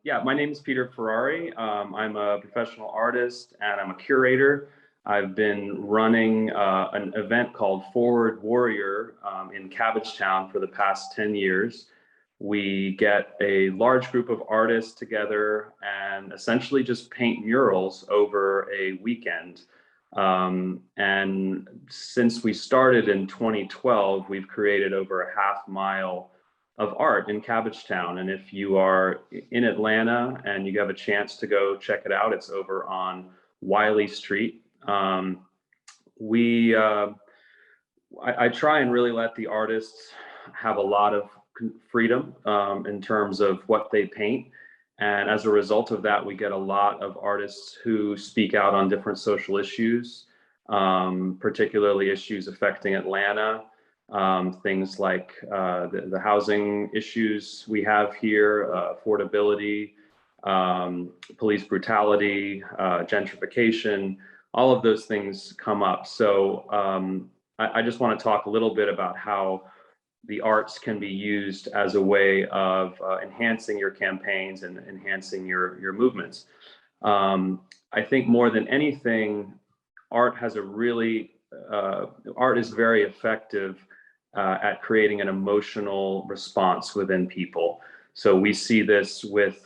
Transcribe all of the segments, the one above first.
Yeah, my name is Peter Ferrari. I'm a professional artist and I'm a curator. I've been running an event called Forward Warrior in Cabbagetown for the past 10 years. We get a large group of artists together and essentially just paint murals over a weekend. And since we started in 2012, we've created over a half mile of art in Cabbagetown. And if you are in Atlanta and you have a chance to go check it out, it's over on Wiley Street. I try and really let the artists have a lot of freedom in terms of what they paint. And as a result of that, we get a lot of artists who speak out on different social issues, particularly issues affecting Atlanta. Things like the housing issues we have here, affordability, police brutality, gentrification, all of those things come up. So I just want to talk a little bit about how the arts can be used as a way of enhancing your campaigns and enhancing your movements. I think more than anything, art is very effective at creating an emotional response within people. So we see this with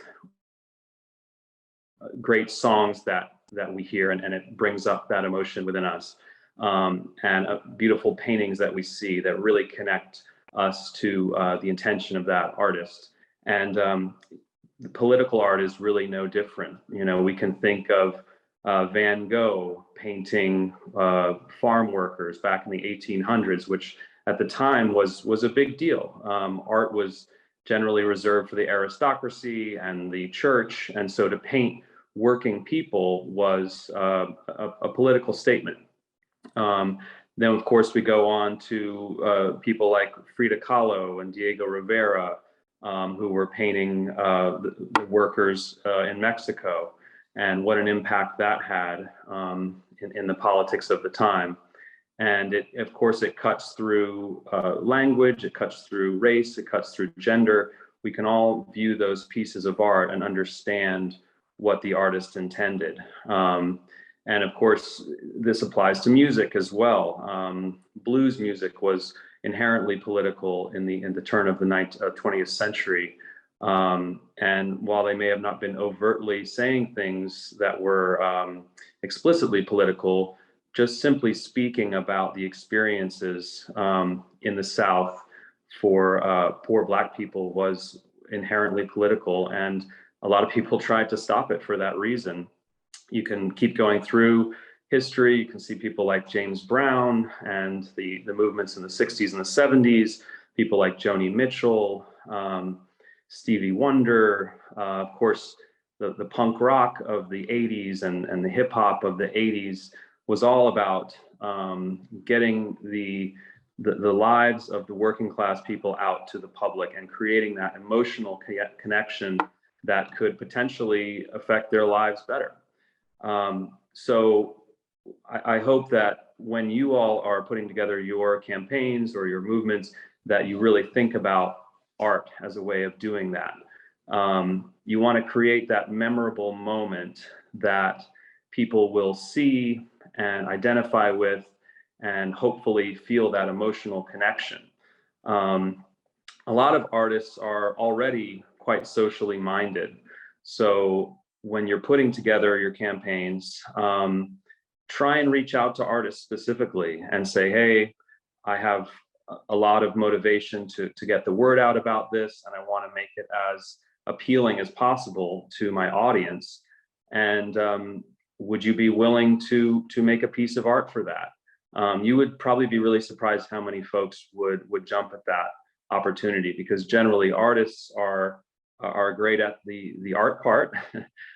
great songs that we hear, and it brings up that emotion within us. And beautiful paintings that we see that really connect us to the intention of that artist. And the political art is really no different. You know, we can think of Van Gogh painting farm workers back in the 1800s, which at the time was a big deal. Art was generally reserved for the aristocracy and the church, and so to paint working people was a political statement. Then, of course, we go on to people like Frida Kahlo and Diego Rivera, who were painting the workers in Mexico, and what an impact that had in the politics of the time. And of course, it cuts through language, it cuts through race, it cuts through gender. We can all view those pieces of art and understand what the artist intended. And of course, this applies to music as well. Blues music was inherently political in the turn of the 20th century. And while they may have not been overtly saying things that were explicitly political, just simply speaking about the experiences in the South for poor Black people was inherently political, and a lot of people tried to stop it for that reason. You can keep going through history. You can see people like James Brown and the movements in the 60s and the 70s, people like Joni Mitchell, Stevie Wonder, of course, the punk rock of the 80s and the hip hop of the 80s was all about getting the lives of the working class people out to the public and creating that emotional connection that could potentially affect their lives better. So I hope that when you all are putting together your campaigns or your movements, that you really think about art as a way of doing that. You want to create that memorable moment that people will see and identify with and hopefully feel that emotional connection. A lot of artists are already quite socially minded. So when you're putting together your campaigns, try and reach out to artists specifically and say, hey, I have a lot of motivation to get the word out about this, and I want to make it as appealing as possible to my audience. And would you be willing to make a piece of art for that? You would probably be really surprised how many folks would jump at that opportunity, because generally artists are great at the art part,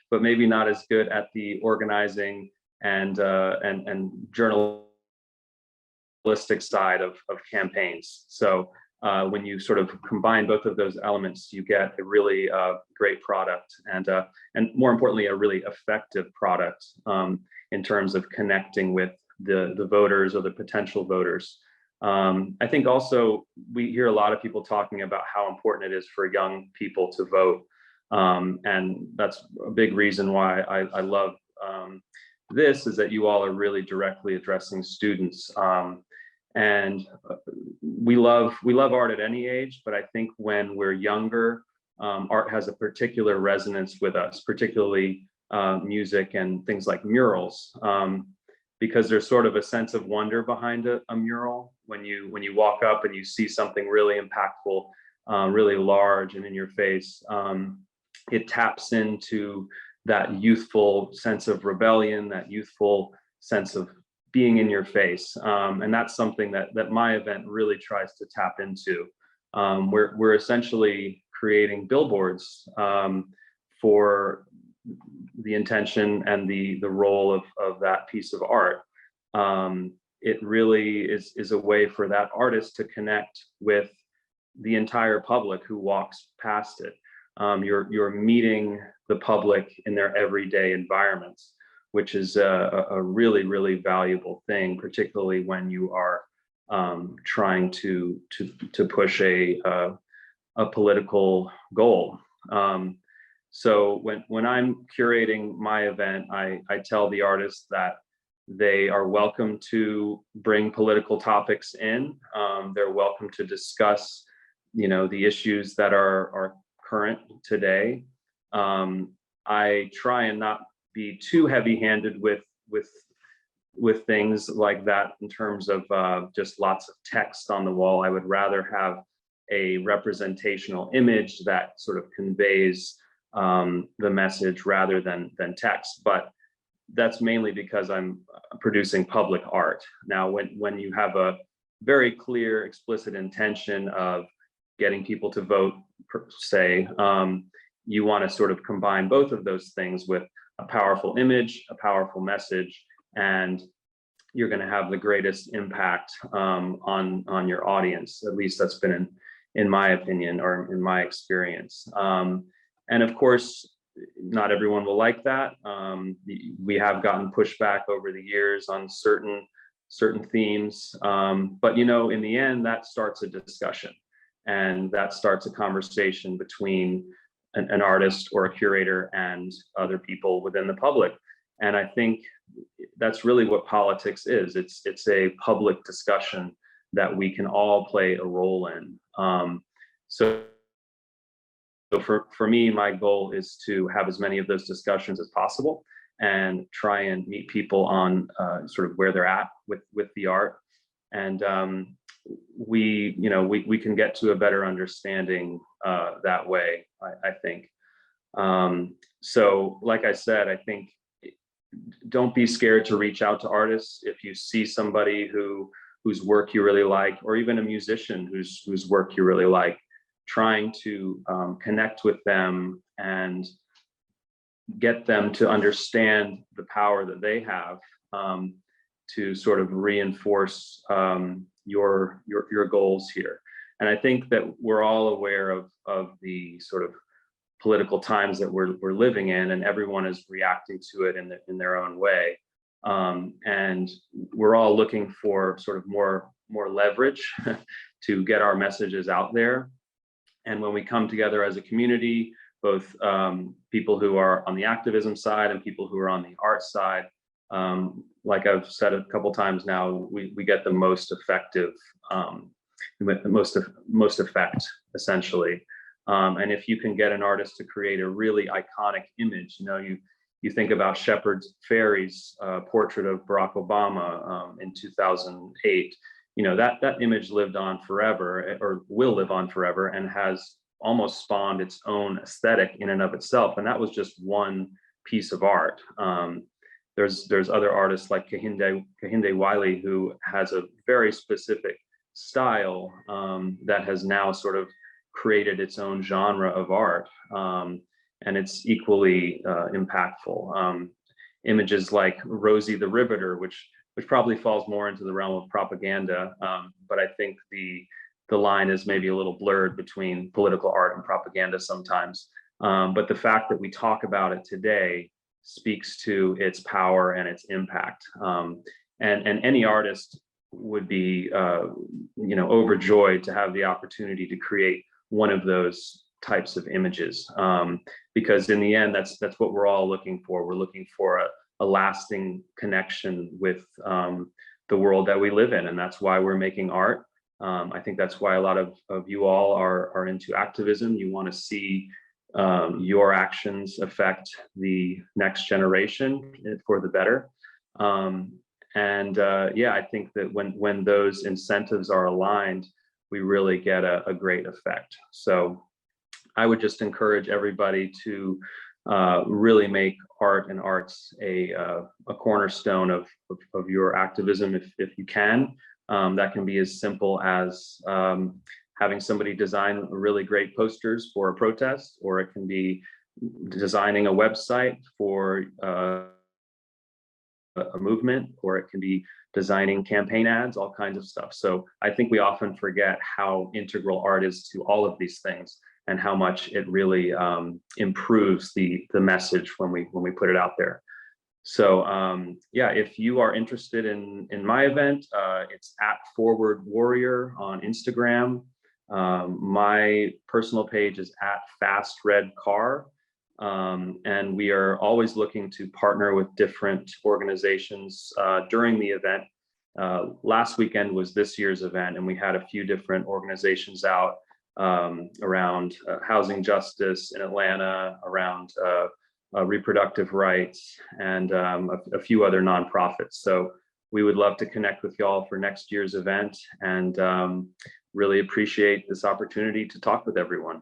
but maybe not as good at the organizing and journalistic side of campaigns. So when you sort of combine both of those elements, you get a really great product, and more importantly, a really effective product in terms of connecting with the voters or the potential voters. I think also we hear a lot of people talking about how important it is for young people to vote. And that's a big reason why I love this, is that you all are really directly addressing students. And we love art at any age, but I think when we're younger, art has a particular resonance with us, particularly music and things like murals, because there's sort of a sense of wonder behind a mural when you walk up and you see something really impactful, really large and in your face. It taps into that youthful sense of rebellion, that youthful sense of being in your face. And that's something that my event really tries to tap into. We're essentially creating billboards for the intention and the role of that piece of art. It really is a way for that artist to connect with the entire public who walks past it. You're meeting the public in their everyday environments, which is a really, really valuable thing, particularly when you are trying to push a political goal. So when I'm curating my event, I tell the artists that they are welcome to bring political topics in. They're welcome to discuss, the issues that are current today. I try and not be too heavy-handed with things like that in terms of just lots of text on the wall. I would rather have a representational image that sort of conveys the message rather than text. But that's mainly because I'm producing public art. Now, when you have a very clear, explicit intention of getting people to vote, say, you want to sort of combine both of those things with a powerful image, a powerful message, and you're going to have the greatest impact on your audience. At least that's been in my opinion, or in my experience. And of course, not everyone will like that. We have gotten pushback over the years on certain themes, but in the end, that starts a discussion, and that starts a conversation between an artist or a curator and other people within the public. And I think that's really what politics is. It's a public discussion that we can all play a role in. So for me, my goal is to have as many of those discussions as possible and try and meet people on sort of where they're at with the art. And we can get to a better understanding that way, I think. So like I said, I think don't be scared to reach out to artists. If you see somebody whose work you really like, or even a musician whose work you really like, trying to connect with them and get them to understand the power that they have to sort of reinforce your goals here. And I think that we're all aware of the sort of political times that we're living in, and everyone is reacting to it in their own way. And we're all looking for sort of more leverage to get our messages out there. And when we come together as a community, both people who are on the activism side and people who are on the art side, like I've said a couple times now, we get the most effective, most effect, essentially. And if you can get an artist to create a really iconic image, you think about Shepard Fairey's portrait of Barack Obama in 2008. That image lived on forever, or will live on forever, and has almost spawned its own aesthetic in and of itself. And that was just one piece of art. There's other artists like Kehinde Wiley, who has a very specific style that has now sort of created its own genre of art, and it's equally impactful. Images like Rosie the Riveter, which probably falls more into the realm of propaganda, but I think the line is maybe a little blurred between political art and propaganda sometimes. But the fact that we talk about it today speaks to its power and its impact. And any artist would be overjoyed to have the opportunity to create one of those types of images, because in the end, that's what we're all looking for. We're looking for a lasting connection with the world that we live in, and that's why we're making art. I think that's why a lot of you all are into activism. You want to see your actions affect the next generation for the better. Yeah, I think that when those incentives are aligned, we really get a great effect. So I would just encourage everybody to really make art and arts a cornerstone of your activism if you can. That can be as simple as having somebody design really great posters for a protest, or it can be designing a website for a movement, or it can be designing campaign ads, all kinds of stuff. So I think we often forget how integral art is to all of these things, and how much it really improves the message when we put it out there. So yeah, if you are interested in my event, it's at Forward Warrior on Instagram. My personal page is at Fast Red Car. And we are always looking to partner with different organizations during the event. Last weekend was this year's event, and we had a few different organizations out around housing justice in Atlanta, around reproductive rights, and a few other nonprofits. So we would love to connect with y'all for next year's event, and really appreciate this opportunity to talk with everyone.